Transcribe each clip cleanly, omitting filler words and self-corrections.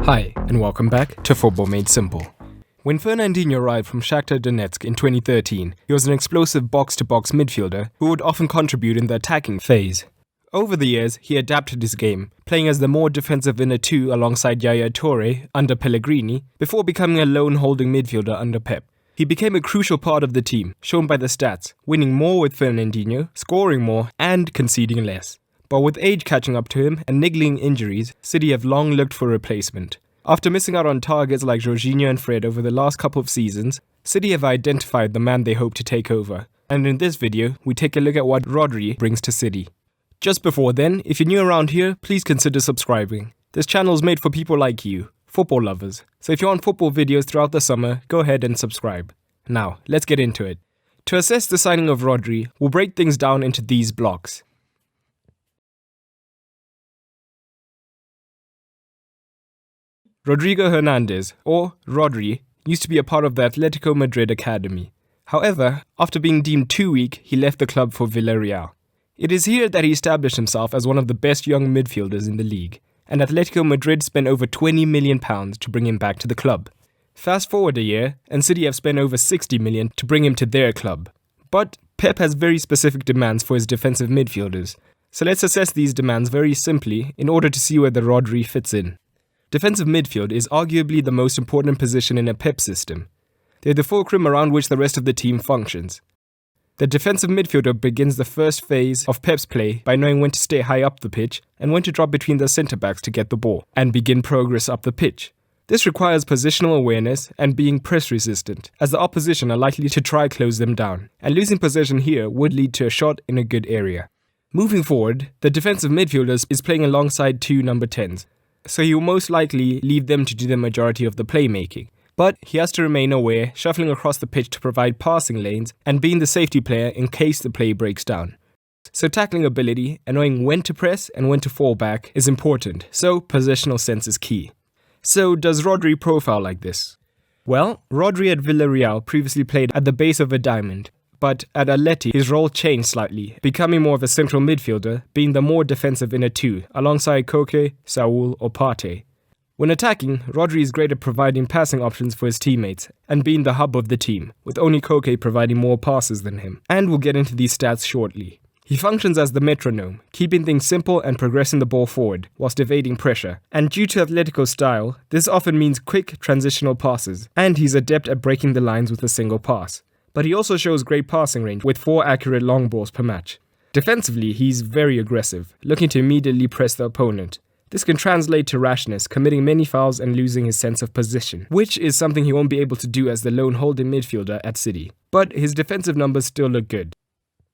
Hi, and welcome back to Football Made Simple. When Fernandinho arrived from Shakhtar Donetsk in 2013, he was an explosive box-to-box midfielder who would often contribute in the attacking phase. Over the years, he adapted his game, playing as the more defensive inner two alongside Yaya Toure under Pellegrini, before becoming a lone holding midfielder under Pep. He became a crucial part of the team, shown by the stats, winning more with Fernandinho, scoring more, and conceding less. But with age catching up to him and niggling injuries, City have long looked for a replacement. After missing out on targets like Jorginho and Fred over the last couple of seasons, City have identified the man they hope to take over. And in this video, we take a look at what Rodri brings to City. Just before then, if you're new around here, please consider subscribing. This channel is made for people like you, football lovers. So if you want football videos throughout the summer, go ahead and subscribe. Now, let's get into it. To assess the signing of Rodri, we'll break things down into these blocks. Rodrigo Hernandez, or Rodri, used to be a part of the Atletico Madrid academy. However, after being deemed too weak, he left the club for Villarreal. It is here that he established himself as one of the best young midfielders in the league, and Atletico Madrid spent over £20 million to bring him back to the club. Fast forward a year, and City have spent over £60 million to bring him to their club. But Pep has very specific demands for his defensive midfielders, so let's assess these demands very simply in order to see where the Rodri fits in. Defensive midfield is arguably the most important position in a Pep system. They're the fulcrum around which the rest of the team functions. The defensive midfielder begins the first phase of Pep's play by knowing when to stay high up the pitch and when to drop between the centre-backs to get the ball and begin progress up the pitch. This requires positional awareness and being press-resistant, as the opposition are likely to try close them down, and losing possession here would lead to a shot in a good area. Moving forward, the defensive midfielder is playing alongside two number 10s, so he will most likely leave them to do the majority of the playmaking. But he has to remain aware, shuffling across the pitch to provide passing lanes and being the safety player in case the play breaks down. So tackling ability and knowing when to press and when to fall back is important, so positional sense is key. So does Rodri profile like this? Well, Rodri at Villarreal previously played at the base of a diamond, but at Atleti his role changed slightly, becoming more of a central midfielder, being the more defensive inner two, alongside Koke, Saul or Partey. When attacking, Rodri is great at providing passing options for his teammates and being the hub of the team, with only Koke providing more passes than him, and we'll get into these stats shortly. He functions as the metronome, keeping things simple and progressing the ball forward, whilst evading pressure, and due to Atletico's style, this often means quick transitional passes, and he's adept at breaking the lines with a single pass. But he also shows great passing range with 4 accurate long balls per match. Defensively, he's very aggressive, looking to immediately press the opponent. This can translate to rashness, committing many fouls and losing his sense of position, which is something he won't be able to do as the lone holding midfielder at City. But his defensive numbers still look good.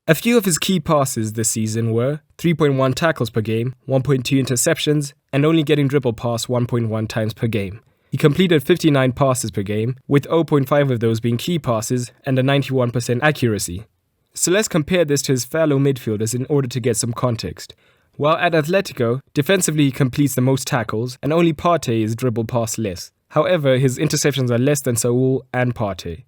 A few of his key passes this season were 3.1 tackles per game, 1.2 interceptions, and only getting dribble past 1.1 times per game. He completed 59 passes per game, with 0.5 of those being key passes and a 91% accuracy. So let's compare this to his fellow midfielders in order to get some context. While at Atletico, defensively he completes the most tackles, and only Partey is dribble past less. However, his interceptions are less than Saul and Partey.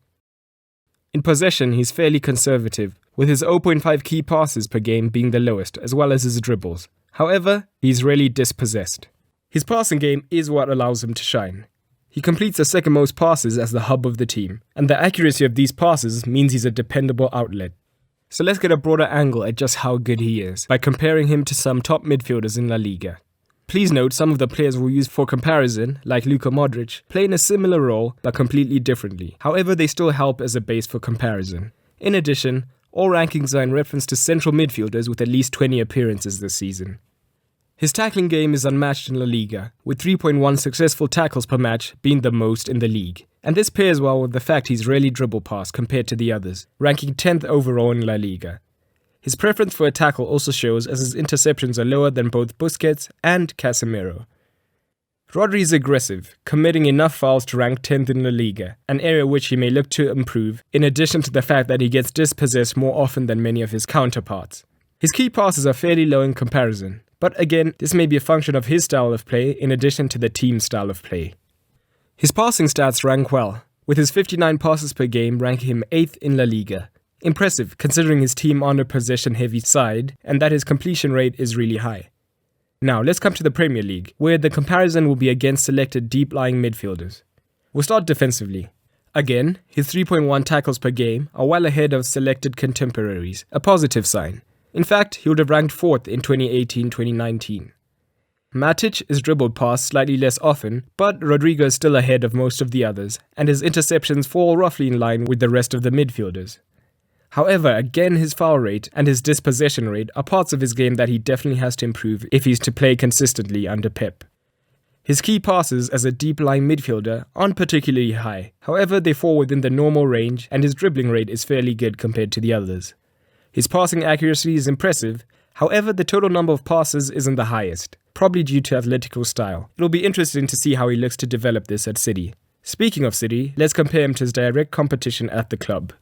In possession, he's fairly conservative, with his 0.5 key passes per game being the lowest, as well as his dribbles. However, he's rarely dispossessed. His passing game is what allows him to shine. He completes the second most passes as the hub of the team, and the accuracy of these passes means he's a dependable outlet. So let's get a broader angle at just how good he is, by comparing him to some top midfielders in La Liga. Please note some of the players we'll use for comparison, like Luka Modric, play in a similar role but completely differently. However, they still help as a base for comparison. In addition, all rankings are in reference to central midfielders with at least 20 appearances this season. His tackling game is unmatched in La Liga, with 3.1 successful tackles per match being the most in the league. And this pairs well with the fact he's rarely dribble past compared to the others, ranking 10th overall in La Liga. His preference for a tackle also shows as his interceptions are lower than both Busquets and Casemiro. Rodri is aggressive, committing enough fouls to rank 10th in La Liga, an area which he may look to improve, in addition to the fact that he gets dispossessed more often than many of his counterparts. His key passes are fairly low in comparison, but again, this may be a function of his style of play in addition to the team's style of play. His passing stats rank well, with his 59 passes per game ranking him 8th in La Liga. Impressive considering his team on a possession heavy side and that his completion rate is really high. Now, let's come to the Premier League, where the comparison will be against selected deep-lying midfielders. We'll start defensively. Again, his 3.1 tackles per game are well ahead of selected contemporaries, a positive sign. In fact, he would have ranked 4th in 2018-2019. Matic is dribbled past slightly less often, but Rodrigo is still ahead of most of the others, and his interceptions fall roughly in line with the rest of the midfielders. However, again, his foul rate and his dispossession rate are parts of his game that he definitely has to improve if he's to play consistently under Pep. His key passes as a deep-lying midfielder aren't particularly high, however they fall within the normal range and his dribbling rate is fairly good compared to the others. His passing accuracy is impressive, however the total number of passes isn't the highest, probably due to athletic style. It'll be interesting to see how he looks to develop this at City. Speaking of City, let's compare him to his direct competition at the club.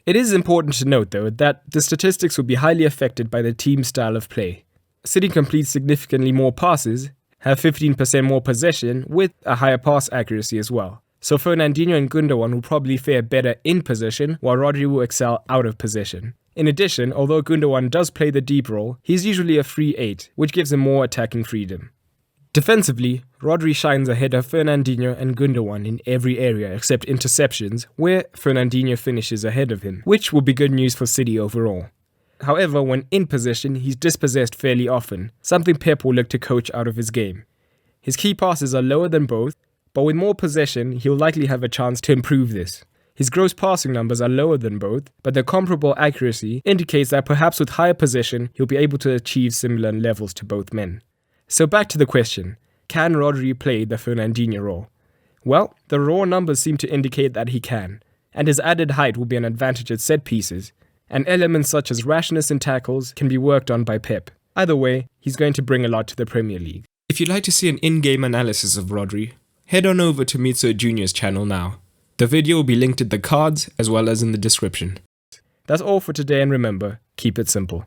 It is important to note, though, that the statistics will be highly affected by the team's style of play. City completes significantly more passes, have 15% more possession, with a higher pass accuracy as well. So Fernandinho and Gundogan will probably fare better in possession, while Rodri will excel out of possession. In addition, although Gundogan does play the deep role, he's usually a free 8, which gives him more attacking freedom. Defensively, Rodri shines ahead of Fernandinho and Gundogan in every area except interceptions, where Fernandinho finishes ahead of him, which will be good news for City overall. However, when in possession, he's dispossessed fairly often, something Pep will look to coach out of his game. His key passes are lower than both, but with more possession, he'll likely have a chance to improve this. His gross passing numbers are lower than both, but the comparable accuracy indicates that perhaps with higher possession, he'll be able to achieve similar levels to both men. So back to the question, can Rodri play the Fernandinho role? Well, the raw numbers seem to indicate that he can, and his added height will be an advantage at set pieces, and elements such as rashness in tackles can be worked on by Pep. Either way, he's going to bring a lot to the Premier League. If you'd like to see an in-game analysis of Rodri, head on over to Mitso Jr.'s channel now. The video will be linked in the cards as well as in the description. That's all for today, and remember, keep it simple.